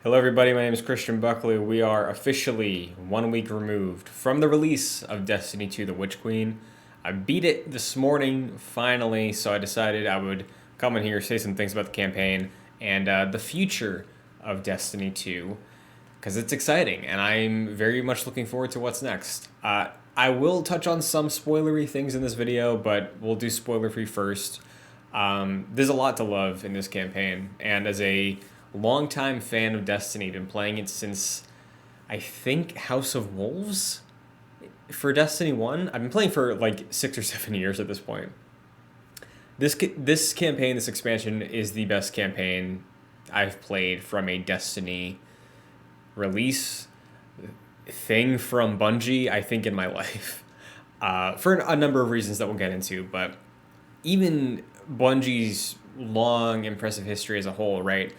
Hello, everybody. My name is Christian Buckley. We are officially 1 week removed from the release of Destiny 2: The Witch Queen. I beat it this morning, finally, so I decided I would come in here, say some things about the campaign and the future of Destiny 2, because it's exciting, and I'm very much looking forward to what's next. I will touch on some spoilery things in this video, but we'll do spoiler-free first. There's a lot to love in this campaign, and as a longtime fan of Destiny, been playing it since I think House of Wolves for Destiny 1. I've been playing for like 6 or 7 years at this point. This campaign, this expansion, is the best campaign I've played from a Destiny release thing from Bungie, I think, in my life. For a number of reasons that we'll get into, but even Bungie's long, impressive history as a whole, right?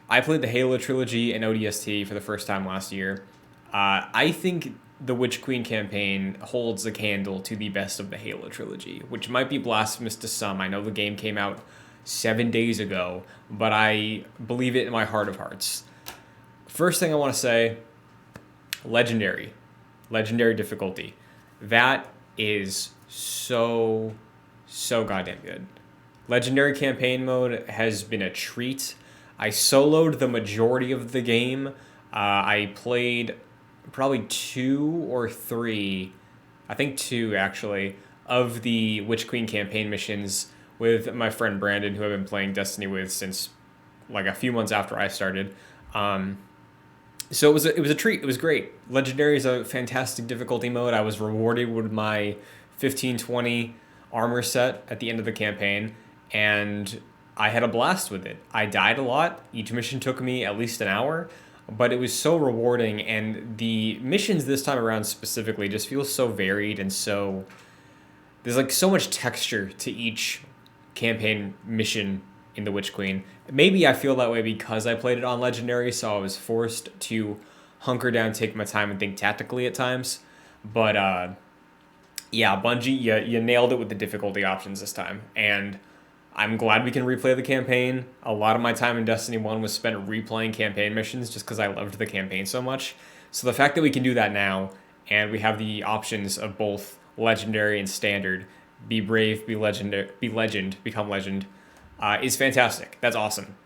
I played the Halo trilogy and ODST for the first time last year. I think the Witch Queen campaign holds a candle to the best of the Halo trilogy, which might be blasphemous to some. I know the game came out 7 days ago, but I believe it in my heart of hearts. First thing I want to say, legendary difficulty. That is so goddamn good. Legendary campaign mode has been a treat. I soloed the majority of the game. I played probably 2 or 3, I think 2 actually, of the Witch Queen campaign missions with my friend Brandon, who I've been playing Destiny with since like a few months after I started. So it was a treat. It was great. Legendary is a fantastic difficulty mode. I was rewarded with my 1520 armor set at the end of the campaign, and I had a blast with it. I died a lot. Each mission took me at least an hour, but it was so rewarding, and the missions this time around specifically just feel so varied and so... There's like so much texture to each campaign mission in The Witch Queen. Maybe I feel that way because I played it on Legendary, so I was forced to hunker down, take my time, and think tactically at times. But yeah, Bungie, you nailed it with the difficulty options this time, and I'm glad we can replay the campaign. A lot of my time in Destiny 1 was spent replaying campaign missions just because I loved the campaign so much. So the fact that we can do that now, and we have the options of both Legendary and Standard, be brave, be legend, become legend, is fantastic. That's awesome.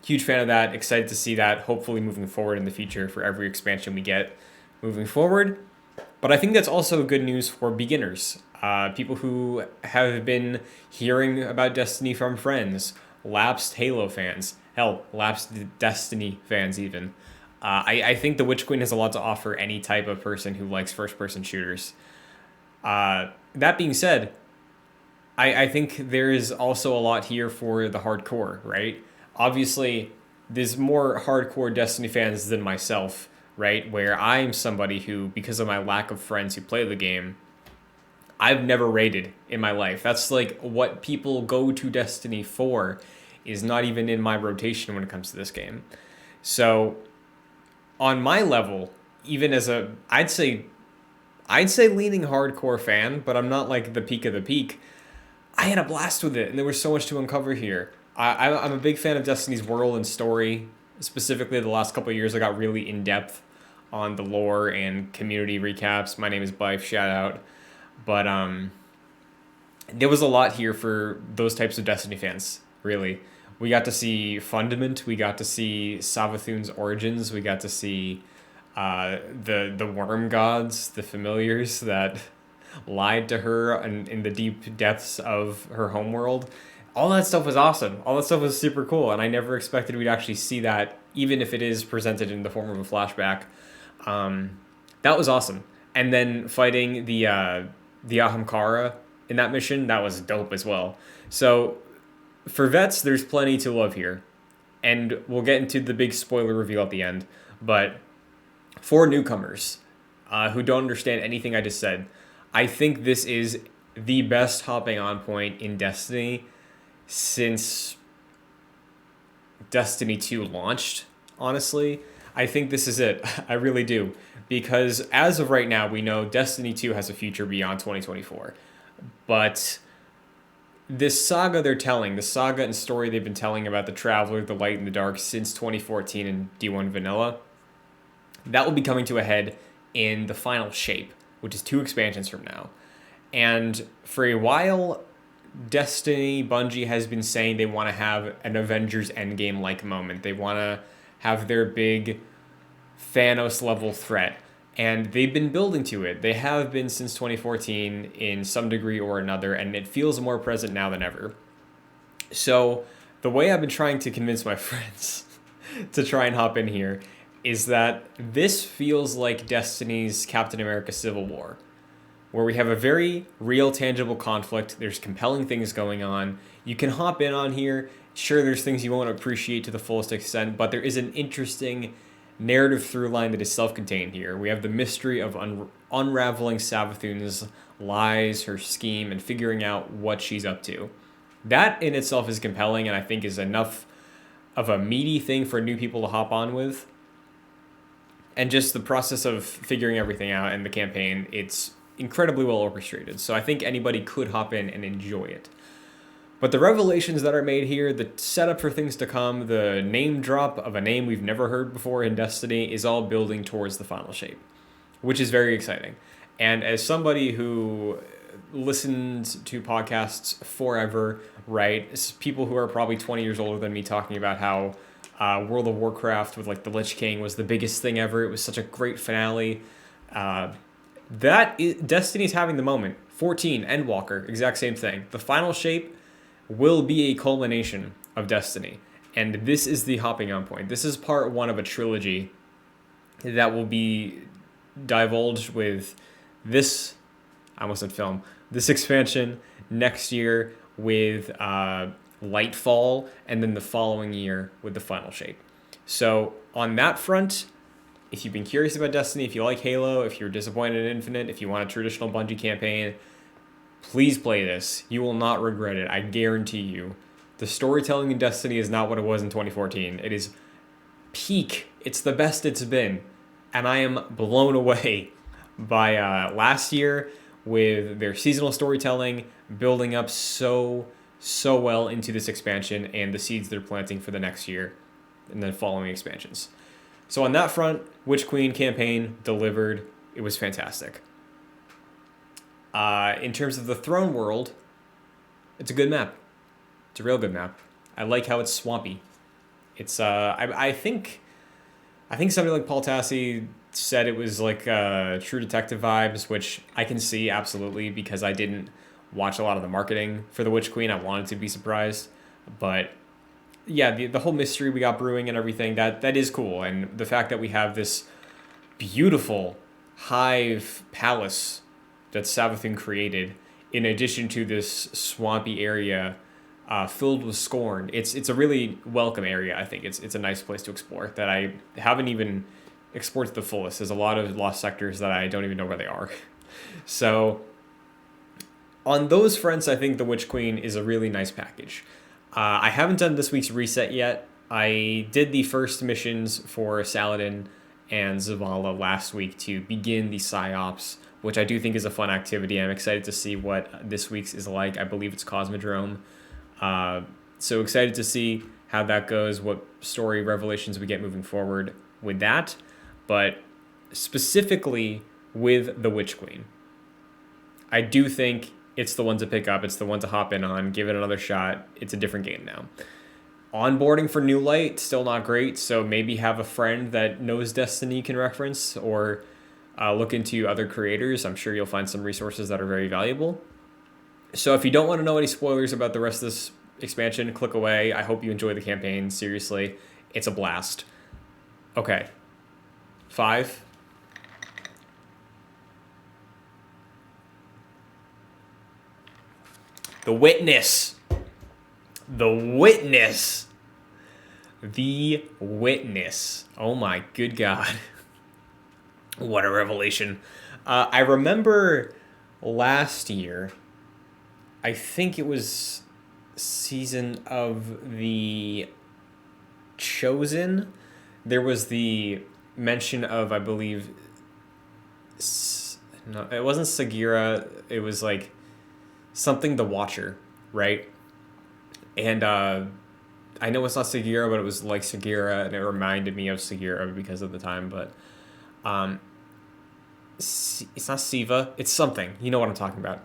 Huge fan of that. Excited to see that, hopefully moving forward in the future for every expansion we get moving forward. But I think that's also good news for beginners. People who have been hearing about Destiny from friends, lapsed Halo fans, hell, lapsed Destiny fans even. I think the Witch Queen has a lot to offer any type of person who likes first-person shooters. That being said, I think there is also a lot here for the hardcore, right? Obviously, there's more hardcore Destiny fans than myself, right? Where I'm somebody who, because of my lack of friends who play the game, I've never raided in my life. That's like what people go to Destiny for, is not even in my rotation when it comes to this game. So on my level, even as a, I'd say leaning hardcore fan, but I'm not like the peak of the peak, I had a blast with it, and there was so much to uncover here. I'm a big fan of Destiny's world and story. Specifically, the last couple of years, I got really in-depth on the lore and community recaps. My name is Bife, shout out. But there was a lot here for those types of Destiny fans, really. We got to see Fundament, we got to see Savathun's origins, we got to see the worm gods, the familiars that lied to her in the deep depths of her homeworld. All that stuff was awesome. All that stuff was super cool, and I never expected we'd actually see that, even if it is presented in the form of a flashback. That was awesome. And then fighting the Ahamkara in that mission, that was dope as well. So for vets, there's plenty to love here. And we'll get into the big spoiler reveal at the end. But for newcomers who don't understand anything I just said, I think this is the best hopping on point in Destiny since Destiny 2 launched, honestly. I think this is it. I really do. Because as of right now, we know Destiny 2 has a future beyond 2024. But this saga they're telling, the saga and story they've been telling about the Traveler, the Light, and the Dark since 2014 in D1 Vanilla, that will be coming to a head in the final shape, which is 2 expansions from now. And for a while, Destiny Bungie has been saying they want to have an Avengers Endgame-like moment. They want to have their big Thanos-level threat. And they've been building to it. They have been since 2014 in some degree or another, and it feels more present now than ever. So the way I've been trying to convince my friends to try and hop in here is that this feels like Destiny's Captain America Civil War, where we have a very real, tangible conflict. There's compelling things going on. You can hop in on here. Sure, there's things you won't appreciate to the fullest extent, but there is an interesting narrative through line that is self-contained here. We have the mystery of unraveling Savathun's lies, her scheme, and figuring out what she's up to. That in itself is compelling, and I think is enough of a meaty thing for new people to hop on with. And just the process of figuring everything out and the campaign, it's incredibly well orchestrated. So I think anybody could hop in and enjoy it. But the revelations that are made here, the setup for things to come, the name drop of a name we've never heard before in Destiny is all building towards the final shape, which is very exciting. And as somebody who listened to podcasts forever, right? It's people who are probably 20 years older than me talking about how World of Warcraft with like the Lich King was the biggest thing ever. It was such a great finale. Destiny's having the moment. 14, Endwalker, exact same thing. The final shape will be a culmination of Destiny. And this is the hopping on point. This is part 1 of a trilogy that will be divulged with this, I almost said film, this expansion next year with Lightfall, and then the following year with the final shape. So on that front, if you've been curious about Destiny, if you like Halo, if you're disappointed in Infinite, if you want a traditional Bungie campaign, please play this. You will not regret it. I guarantee you. The storytelling in Destiny is not what it was in 2014. It is peak. It's the best it's been. And I am blown away by last year with their seasonal storytelling building up so well into this expansion and the seeds they're planting for the next year and then following expansions. So on that front, Witch Queen campaign delivered. It was fantastic. In terms of the Throne World, it's a good map. It's a real good map. I like how it's swampy. It's I think somebody like Paul Tassi said it was like True Detective vibes, which I can see absolutely because I didn't watch a lot of the marketing for the Witch Queen. I wanted to be surprised, but yeah, the whole mystery we got brewing and everything, that is cool. And the fact that we have this beautiful hive palace that Savathun created, in addition to this swampy area filled with scorn. It's a really welcome area, I think. It's a nice place to explore that I haven't even explored to the fullest. There's a lot of lost sectors that I don't even know where they are. So on those fronts, I think the Witch Queen is a really nice package. I haven't done this week's reset yet. I did the first missions for Saladin and Zavala last week to begin the PsyOps, which I do think is a fun activity. I'm excited to see what this week's is like. I believe it's Cosmodrome. So excited to see how that goes, what story revelations we get moving forward with that. But specifically with the Witch Queen, I do think it's the one to pick up. It's the one to hop in on, give it another shot. It's a different game now. Onboarding for New Light, still not great, so maybe have a friend that knows Destiny you can reference, or look into other creators. I'm sure you'll find some resources that are very valuable. So if you don't want to know any spoilers about the rest of this expansion, click away. I hope you enjoy the campaign. Seriously, it's a blast. Okay. 5. The Witness. The Witness. The Witness. Oh my good God. What a revelation. I remember last year, I think it was season of the Chosen, there was the mention of, I believe, no, it wasn't Sagira, it was like something the Watcher. right? And I know it's not Sagira, but it was like Sagira, and it reminded me of Sagira because of the time. But um, it's not Siva. It's something. You know what I'm talking about.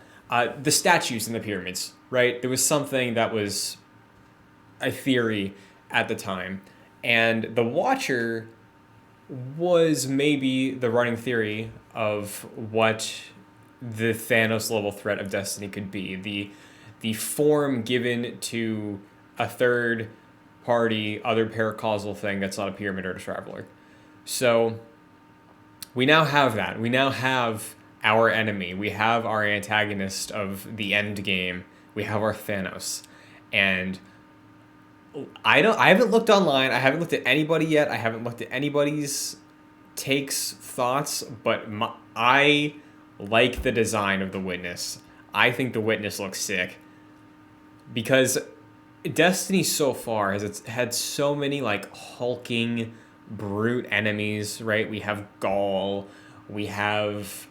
The statues in the pyramids, right? There was something that was a theory at the time, and the Watcher was maybe the running theory of what the Thanos level threat of Destiny could be. The form given to a third party, other paracausal thing that's not a pyramid or a traveler. So we now have that. We now have our enemy. We have our antagonist of the end game. We have our Thanos. And I haven't looked online. I haven't looked at anybody yet. I haven't looked at anybody's takes, thoughts, but I like the design of the Witness. I think the Witness looks sick because Destiny so far has it's had so many like hulking brute enemies, right? We have Gaul, we have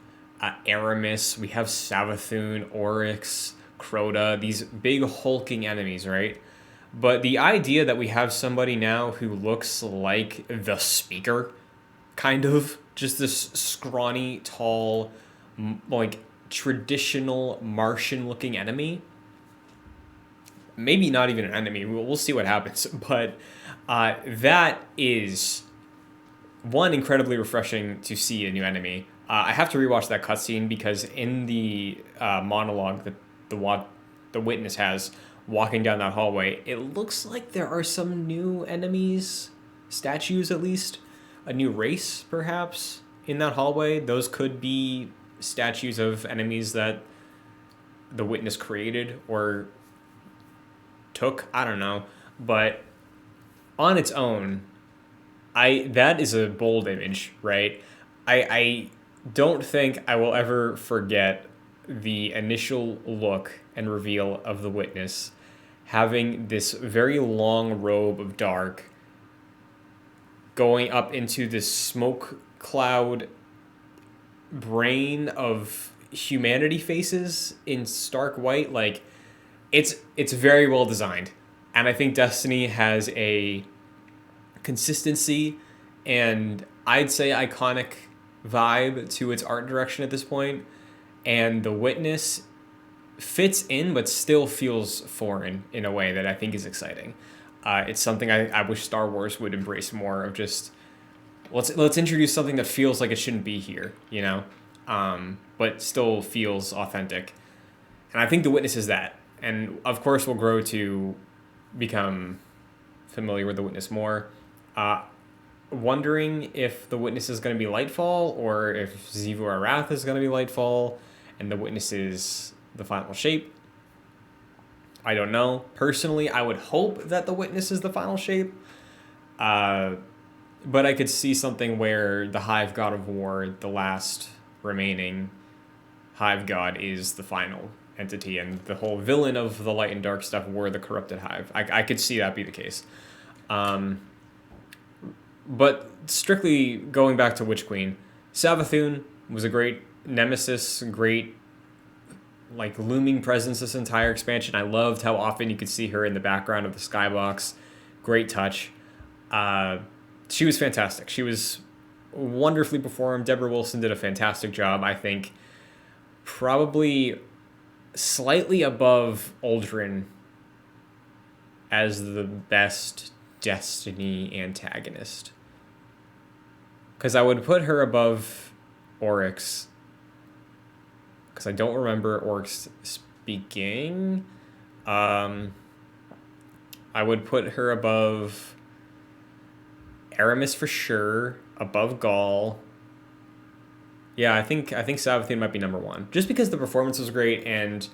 Aramis, we have Savathun, Oryx, Crota, these big hulking enemies, right? But the idea that we have somebody now who looks like the Speaker, kind of, just this scrawny, tall, like traditional Martian-looking enemy. Maybe not even an enemy. We'll see what happens. But that is one incredibly refreshing to see a new enemy. I have to rewatch that cutscene because in the monologue that the Witness has walking down that hallway, it looks like there are some new enemies, statues at least, a new race perhaps in that hallway. Those could be statues of enemies that the Witness created or took. I don't know, but on its own, that is a bold image, right? I don't think I will ever forget the initial look and reveal of the Witness having this very long robe of dark going up into this smoke cloud brain of humanity faces in stark white. Like it's very well designed, and I think Destiny has a consistency and I'd say iconic vibe to its art direction at this point, and the Witness fits in but still feels foreign in a way that I think is exciting. It's something I wish Star Wars would embrace more of. Just let's introduce something that feels like it shouldn't be here, you know, but still feels authentic. And I think the Witness is that. And of course, we'll grow to become familiar with the Witness more. Wondering if the Witness is going to be Lightfall or if Xivu Arath is going to be Lightfall and the Witness is the final shape. I don't know. Personally, I would hope that the Witness is the final shape. But I could see something where the Hive God of War, the last remaining Hive God, is the final entity, and the whole villain of the Light and Dark stuff were the corrupted Hive. I could see that be the case. But strictly going back to Witch Queen, Savathun was a great nemesis, great like looming presence this entire expansion. I loved how often you could see her in the background of the skybox. Great touch. She was fantastic. She was wonderfully performed. Deborah Wilson did a fantastic job. I think probably slightly above Aldrin as the best Destiny antagonist. Because I would put her above Oryx. Because I don't remember Oryx speaking. I would put her above Aramis for sure. Above Gaul. Yeah, I think Savathun might be number one. Just because the performance was great and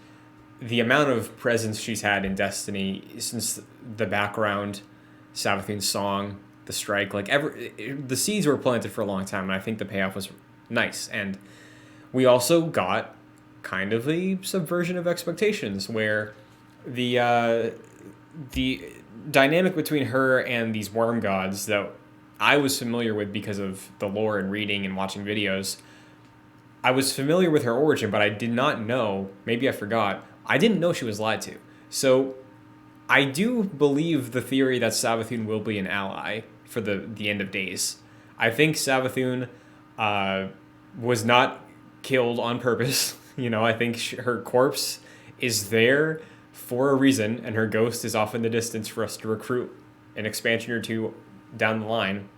the amount of presence she's had in Destiny since the background, Savathun's song, the strike, like the seeds were planted for a long time, and I think the payoff was nice. And we also got kind of a subversion of expectations where the dynamic between her and these worm gods that I was familiar with because of the lore and reading and watching videos. I was familiar with her origin, but I did not know, maybe I forgot, I didn't know she was lied to. So I do believe the theory that Savathun will be an ally for the end of days. I think Savathun was not killed on purpose. I think her corpse is there for a reason, and her ghost is off in the distance for us to recruit an expansion or two down the line.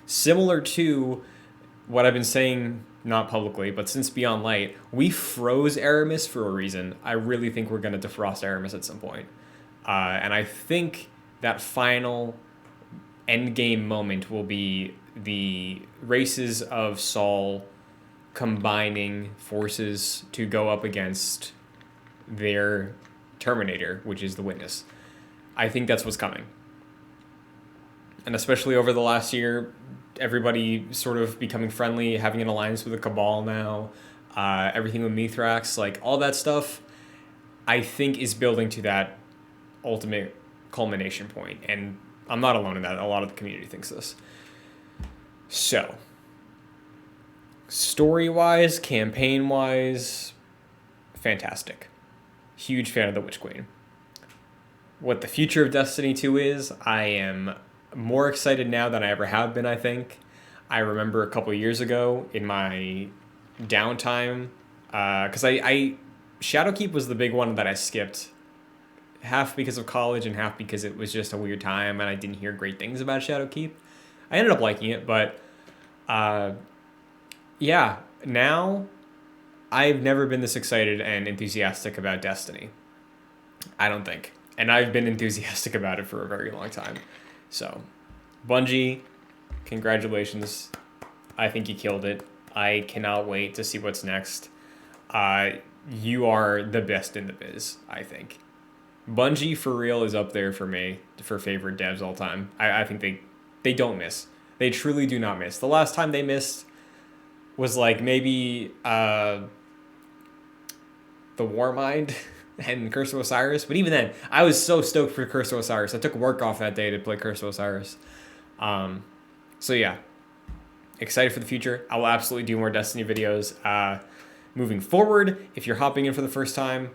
Similar to what I've been saying, not publicly, but since Beyond Light, we froze Aramis for a reason. I really think we're going to defrost Aramis at some point. And I think that final endgame moment will be the races of Saul combining forces to go up against their Terminator, which is the Witness. I think that's what's coming. And especially over the last year, everybody sort of becoming friendly, having an alliance with the Cabal now, everything with Mithrax, like all that stuff, I think is building to that ultimate culmination point. And I'm not alone in that. A lot of the community thinks this. So, story-wise, campaign-wise, fantastic. Huge fan of the Witch Queen. What the future of Destiny 2 is, I am more excited now than I ever have been, I think. I remember a couple years ago in my downtime, because I Shadowkeep was the big one that I skipped, half because of college and half because it was just a weird time and I didn't hear great things about Shadowkeep. I ended up liking it, but yeah, now I've never been this excited and enthusiastic about Destiny. I don't think. And I've been enthusiastic about it for a very long time. So, Bungie, congratulations. I think you killed it. I cannot wait to see what's next. You are the best in the biz, I think. Bungie, for real, is up there for me for favorite devs all time. I think they don't miss. They truly do not miss. The last time they missed was like maybe the Warmind and Curse of Osiris. But even then, I was so stoked for Curse of Osiris. I took work off that day to play Curse of Osiris. So yeah, excited for the future. I will absolutely do more Destiny videos. Moving forward, if you're hopping in for the first time,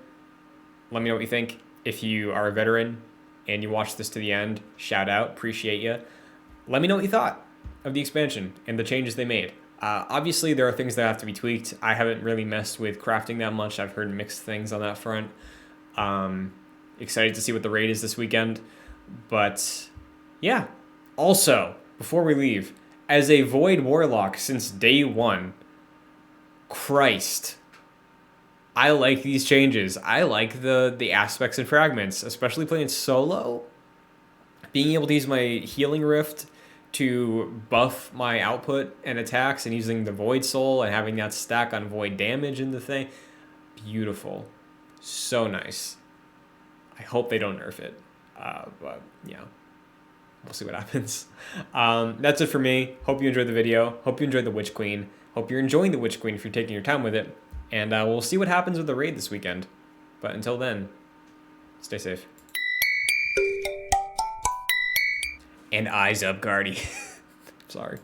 let me know what you think. If you are a veteran and you watched this to the end, shout out, appreciate you. Let me know what you thought of the expansion and the changes they made. Obviously, there are things that have to be tweaked. I haven't really messed with crafting that much. I've heard mixed things on that front. Excited to see what the raid is this weekend. But yeah, also, before we leave, as a Void Warlock since day one, Christ, I like these changes. I like the aspects and fragments, especially playing solo. Being able to use my Healing Rift to buff my output and attacks and using the Void Soul and having that stack on Void damage in the thing. Beautiful. So nice. I hope they don't nerf it. But yeah, we'll see what happens. That's it for me. Hope you enjoyed the video. Hope you enjoyed the Witch Queen. Hope you're enjoying the Witch Queen if you're taking your time with it. And we'll see what happens with the raid this weekend. But until then, stay safe. And eyes up, Guardy. Sorry.